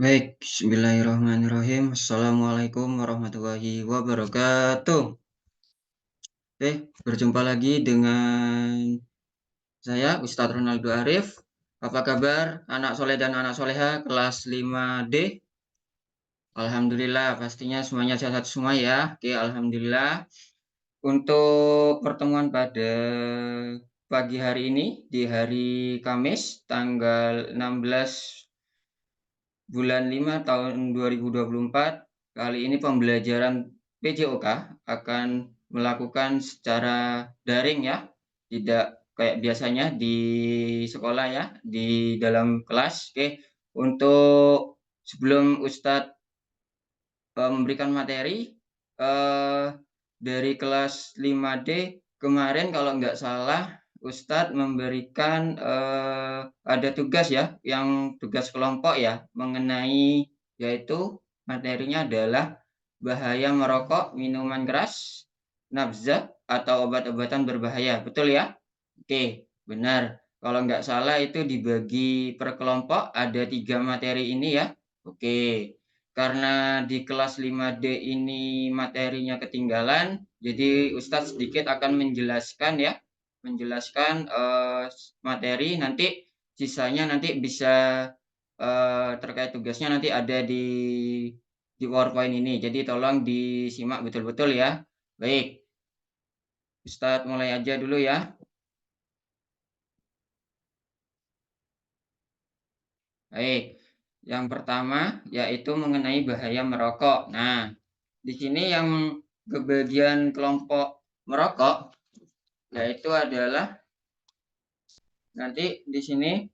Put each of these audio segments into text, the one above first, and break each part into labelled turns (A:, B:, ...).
A: Baik, bismillahirrahmanirrahim. Assalamualaikum warahmatullahi wabarakatuh. Berjumpa lagi dengan saya Ustadz Ronaldo Arif. Apa kabar anak soleh dan anak soleha kelas 5D? Alhamdulillah, pastinya semuanya sehat semua ya. Oke, alhamdulillah. Untuk pertemuan pada pagi hari ini, di hari Kamis, tanggal 16 bulan 5 tahun 2024, kali ini pembelajaran PJOK akan melakukan secara daring ya, tidak kayak biasanya di sekolah ya, di dalam kelas. Oke, untuk sebelum Ustadz memberikan materi, eee, dari kelas 5D kemarin kalau nggak salah Ustadz memberikan, ada tugas ya, yang tugas kelompok ya, mengenai yaitu materinya adalah bahaya merokok, minuman keras, nafza, atau obat-obatan berbahaya, betul ya? Oke, benar. Kalau nggak salah itu dibagi per kelompok ada 3 materi ini ya. Oke. Karena di kelas 5D ini materinya ketinggalan, jadi Ustadz sedikit akan menjelaskan ya, menjelaskan, materi, nanti sisanya nanti bisa, terkait tugasnya nanti ada di PowerPoint ini. Jadi tolong disimak betul-betul ya. Baik, Ustadz mulai aja dulu ya. Baik, yang pertama yaitu mengenai bahaya merokok. Nah, di sini yang kebagian kelompok merokok, yaitu adalah nanti di sini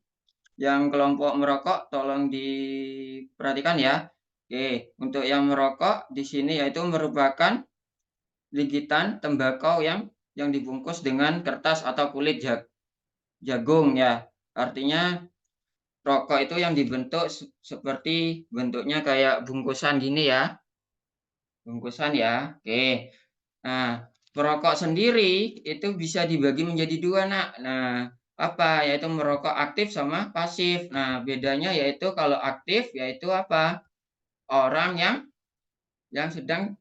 A: yang kelompok merokok tolong diperhatikan ya. Oke, untuk yang merokok di sini yaitu merupakan gigitan tembakau yang dibungkus dengan kertas atau kulit jagung ya. Artinya rokok itu yang dibentuk seperti bentuknya kayak bungkusan gini ya. Bungkusan ya, oke. Nah, perokok sendiri itu bisa dibagi menjadi 2 Nak. Nah, apa? Yaitu merokok aktif sama pasif. Nah, bedanya yaitu kalau aktif yaitu apa? Orang yang sedang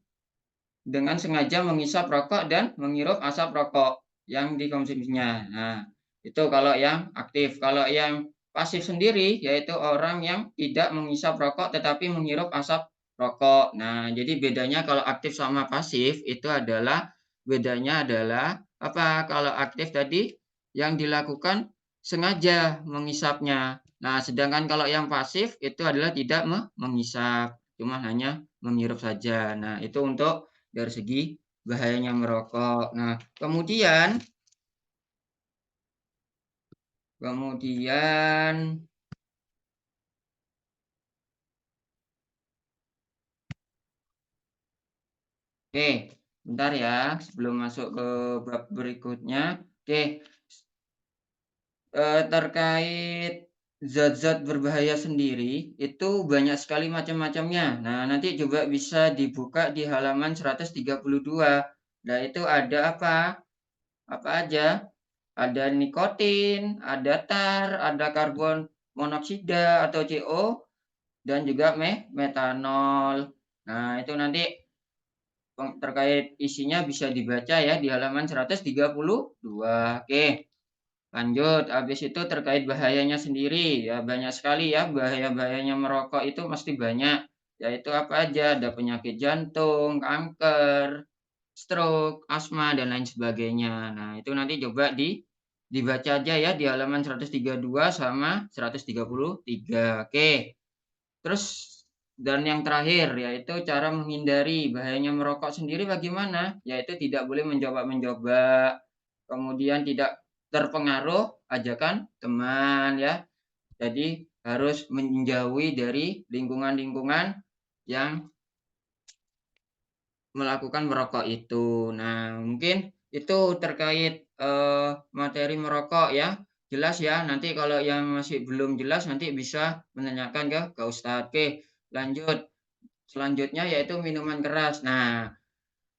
A: dengan sengaja menghisap rokok dan menghirup asap rokok yang dikonsumsinya. Nah, itu kalau yang aktif. Kalau yang pasif sendiri yaitu orang yang tidak menghisap rokok tetapi menghirup asap rokok. Nah, jadi bedanya kalau aktif sama pasif itu adalah bedanya adalah apa? Kalau aktif tadi yang dilakukan sengaja menghisapnya. Nah, sedangkan kalau yang pasif itu adalah tidak menghisap, cuma hanya menghirup saja. Nah, itu untuk dari segi bahayanya merokok. Nah, kemudian oke, bentar ya sebelum masuk ke bab berikutnya. Oke, terkait zat-zat berbahaya sendiri itu banyak sekali macam-macamnya. Nah, nanti coba bisa dibuka di halaman 132. Nah, itu ada apa? Apa aja? Ada nikotin, ada tar, ada karbon monoksida atau CO, dan juga metanol. Nah, itu nanti terkait isinya bisa dibaca ya di halaman 132. Oke, lanjut. Habis itu terkait bahayanya sendiri, ya banyak sekali ya bahaya-bahayanya merokok itu pasti banyak. Yaitu apa aja? Ada penyakit jantung, kanker, stroke, asma, dan lain sebagainya. Nah, itu nanti coba dibaca aja ya di halaman 132 sama 133. Oke. Terus dan yang terakhir yaitu cara menghindari bahayanya merokok sendiri bagaimana? Yaitu tidak boleh mencoba-mencoba, kemudian tidak terpengaruh ajakan teman ya. Jadi harus menjauhi dari lingkungan-lingkungan yang melakukan merokok itu. Nah, mungkin itu terkait, materi merokok ya. Jelas ya? Nanti kalau yang masih belum jelas nanti bisa menanyakan ke Ustadz. Oke, lanjut. Selanjutnya yaitu minuman keras. Nah,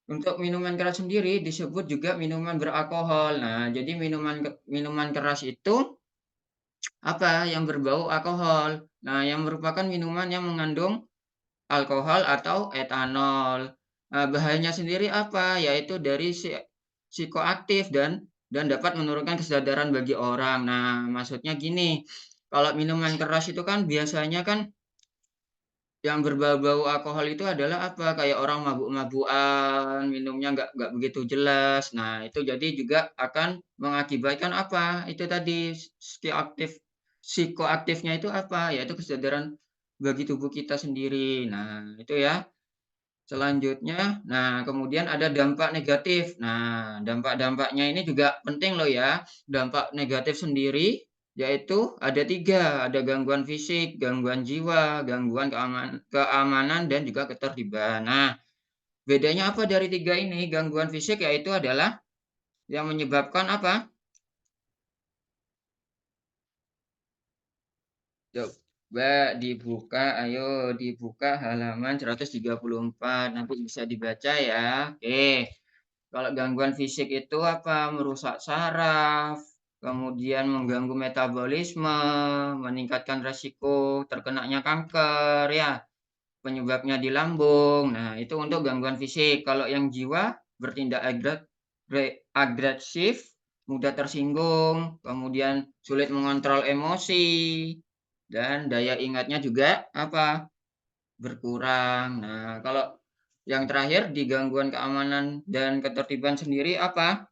A: untuk minuman keras sendiri disebut juga minuman beralkohol. Nah, jadi minuman keras itu apa, yang berbau alkohol. Nah, yang merupakan minuman yang mengandung alkohol atau etanol. Nah, bahayanya sendiri apa? Yaitu dari psikoaktif dan dapat menurunkan kesadaran bagi orang. Nah, maksudnya gini, kalau minuman keras itu kan biasanya kan yang berbau-bau alkohol itu adalah apa, kayak orang mabuk-mabukan, minumnya nggak begitu jelas. Nah, itu jadi juga akan mengakibatkan apa, itu tadi psikoaktifnya itu apa, yaitu kesadaran bagi tubuh kita sendiri. Nah, itu ya. Selanjutnya, nah kemudian ada dampak negatif. Nah, dampak-dampaknya ini juga penting loh ya. Dampak negatif sendiri yaitu ada 3, ada gangguan fisik, gangguan jiwa, gangguan keamanan dan juga ketertiban. Nah, bedanya apa dari 3 ini? Gangguan fisik yaitu adalah yang menyebabkan apa? Coba dibuka, ayo dibuka halaman 134, nanti bisa dibaca ya. Oke. Kalau gangguan fisik itu apa? Merusak saraf, kemudian mengganggu metabolisme, meningkatkan resiko terkenanya kanker ya, penyebabnya di lambung. Nah, itu untuk gangguan fisik. Kalau yang jiwa bertindak agresif, mudah tersinggung, kemudian sulit mengontrol emosi, dan daya ingatnya juga apa? Berkurang. Nah, kalau yang terakhir di gangguan keamanan dan ketertiban sendiri apa?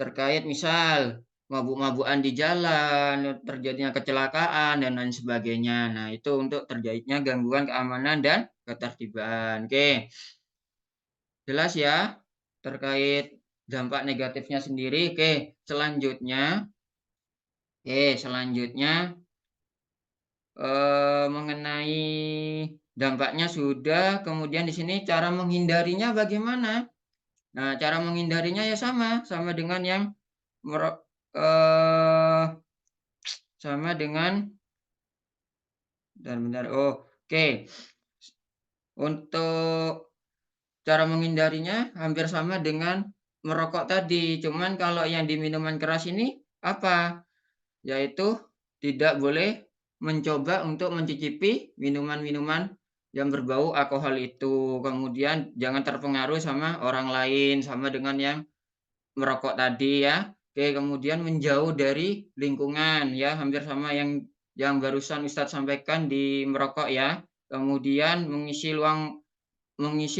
A: Terkait misal mabuk-mabukan di jalan, terjadinya kecelakaan dan lain sebagainya. Nah, itu untuk terjadinya gangguan keamanan dan ketertiban. Oke, jelas ya terkait dampak negatifnya sendiri. Selanjutnya mengenai dampaknya sudah, kemudian di sini cara menghindarinya bagaimana? Nah, cara menghindarinya ya sama dengan yang mero eee, sama dengan bentar bentar, oke. Untuk cara menghindarinya hampir sama dengan merokok tadi, cuman kalau yang di minuman keras ini apa, yaitu tidak boleh mencoba untuk mencicipi minuman-minuman yang berbau alkohol itu. Kemudian jangan terpengaruh sama orang lain, sama dengan yang merokok tadi ya. Oke, kemudian menjauh dari lingkungan ya, hampir sama yang barusan Ustadz sampaikan di merokok ya. Kemudian mengisi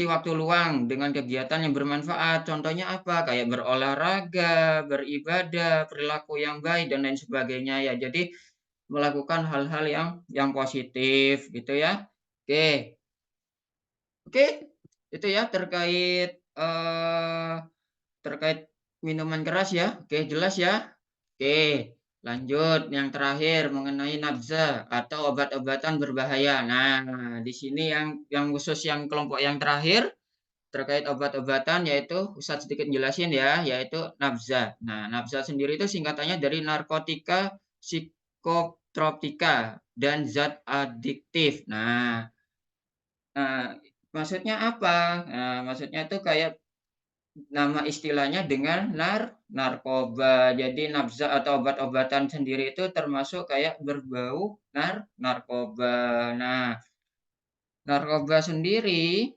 A: waktu luang dengan kegiatan yang bermanfaat. Contohnya apa? Kayak berolahraga, beribadah, perilaku yang baik dan lain sebagainya ya. Jadi melakukan hal-hal yang positif gitu ya. Oke. Oke, itu ya terkait minuman keras ya. Oke, jelas ya? Oke, lanjut yang terakhir mengenai nafza atau obat-obatan berbahaya. Nah, di sini yang khusus yang kelompok yang terakhir terkait obat-obatan yaitu Ustadz sedikit jelasin ya, yaitu nafza. Nah, nafza sendiri itu singkatannya dari narkotika, psikotropika, dan zat adiktif. Nah, maksudnya apa? Nah, maksudnya itu kayak nama istilahnya dengan narkoba. Jadi nafza atau obat-obatan sendiri itu termasuk kayak berbau narkoba. Nah, narkoba sendiri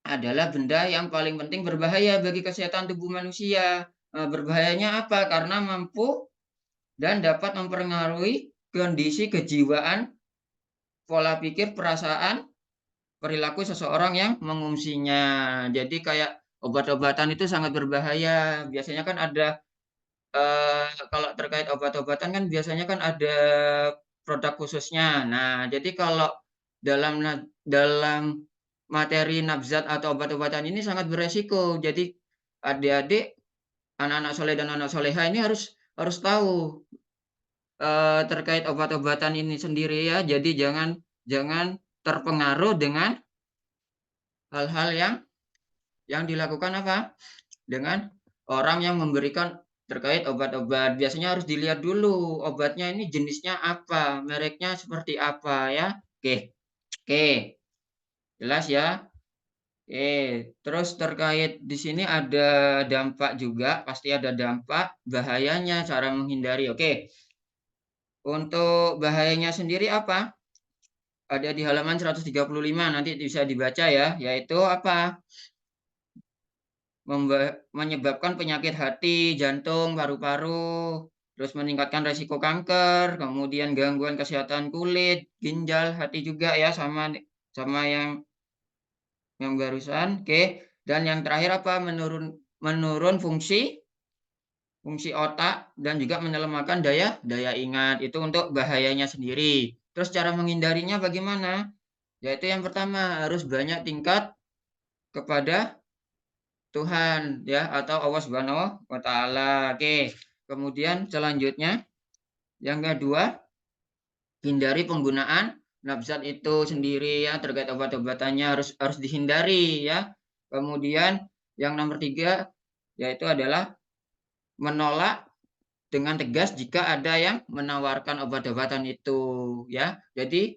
A: adalah benda yang paling penting berbahaya bagi kesehatan tubuh manusia. Berbahayanya apa? Karena mampu dan dapat mempengaruhi kondisi kejiwaan, pola pikir, perasaan, perilaku seseorang yang mengungsinya. Jadi kayak obat-obatan itu sangat berbahaya. Biasanya kan ada kalau terkait obat-obatan kan biasanya kan ada produk khususnya. Nah, jadi kalau dalam materi nafzat atau obat-obatan ini sangat beresiko. Jadi adik-adik, anak-anak soleh dan anak soleha ini harus harus tahu terkait obat-obatan ini sendiri ya. Jadi jangan jangan terpengaruh dengan hal-hal yang dilakukan apa? Dengan orang yang memberikan terkait obat-obat. Biasanya harus dilihat dulu obatnya ini jenisnya apa, mereknya seperti apa ya. Oke, oke, jelas ya. Oke, terus terkait di sini ada dampak juga, pasti ada dampak bahayanya cara menghindari. Oke, Untuk bahayanya sendiri apa? Ada di halaman 135 nanti bisa dibaca ya, yaitu apa? Menyebabkan penyakit hati, jantung, paru-paru, terus meningkatkan resiko kanker, kemudian gangguan kesehatan kulit, ginjal, hati juga ya, sama sama yang barusan, oke. Dan yang terakhir apa? Menurun fungsi fungsi otak dan juga melemahkan daya daya ingat. Itu untuk bahayanya sendiri. Terus cara menghindarinya bagaimana? Yaitu yang pertama harus banyak tingkat kepada Tuhan ya atau Allah Subhanahu wa taala. Oke. Kemudian selanjutnya yang kedua, hindari penggunaan nafzat itu sendiri ya terkait obat-obatannya harus harus dihindari ya. Kemudian yang nomor tiga yaitu adalah menolak dengan tegas jika ada yang menawarkan obat-obatan itu ya. Jadi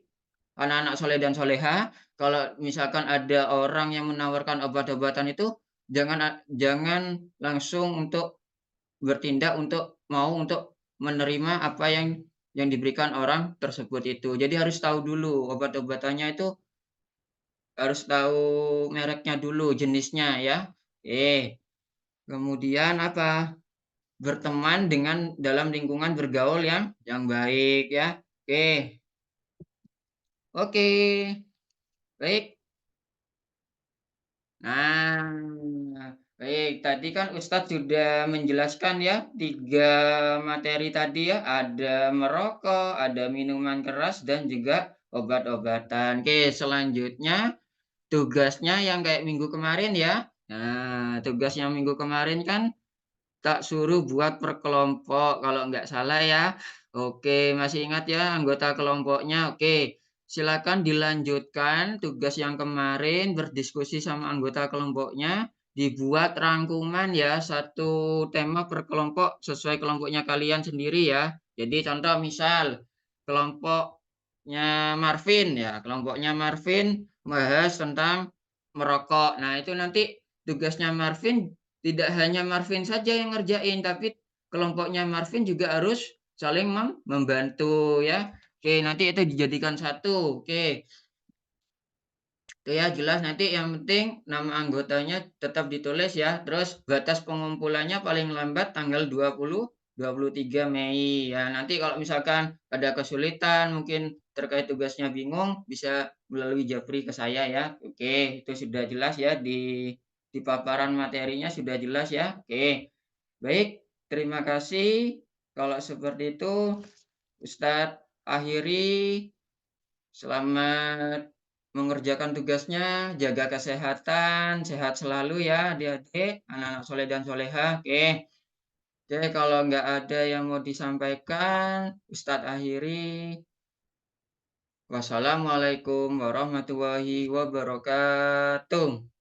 A: anak-anak soleh dan soleha kalau misalkan ada orang yang menawarkan obat-obatan itu jangan langsung untuk bertindak untuk menerima apa yang diberikan orang tersebut itu. Jadi harus tahu dulu obat-obatannya itu harus tahu mereknya dulu, jenisnya ya. Kemudian apa, berteman dengan dalam lingkungan bergaul yang baik ya. Oke. Oke, baik. Nah, baik. Tadi kan Ustadz sudah menjelaskan ya 3 materi tadi ya, ada merokok, ada minuman keras, dan juga obat-obatan. Oke, selanjutnya tugasnya yang kayak minggu kemarin ya. Nah, tugas yang minggu kemarin kan tak suruh buat per kelompok kalau nggak salah ya. Oke, masih ingat ya anggota kelompoknya? Oke, silakan dilanjutkan tugas yang kemarin berdiskusi sama anggota kelompoknya, dibuat rangkuman ya, satu tema per kelompok sesuai kelompoknya kalian sendiri ya. Jadi contoh misal kelompoknya Marvin ya, kelompoknya Marvin membahas tentang merokok. Nah, itu nanti tugasnya Marvin tidak hanya Marvin saja yang ngerjain, tapi kelompoknya Marvin juga harus saling membantu ya. Oke, nanti itu dijadikan satu. Oke, itu ya jelas nanti yang penting nama anggotanya tetap ditulis ya. Terus batas pengumpulannya paling lambat tanggal 23 Mei. Ya, nanti kalau misalkan ada kesulitan mungkin terkait tugasnya bingung bisa melalui Japri ke saya ya. Oke, itu sudah jelas ya di paparan materinya sudah jelas ya. Oke. Baik, terima kasih. Kalau seperti itu, Ustadz akhiri. Selamat mengerjakan tugasnya, jaga kesehatan, sehat selalu ya adik-adik, anak-anak soleh dan soleha. Oke. Oke, kalau nggak ada yang mau disampaikan, Ustadz akhiri. Wassalamualaikum warahmatullahi wabarakatuh.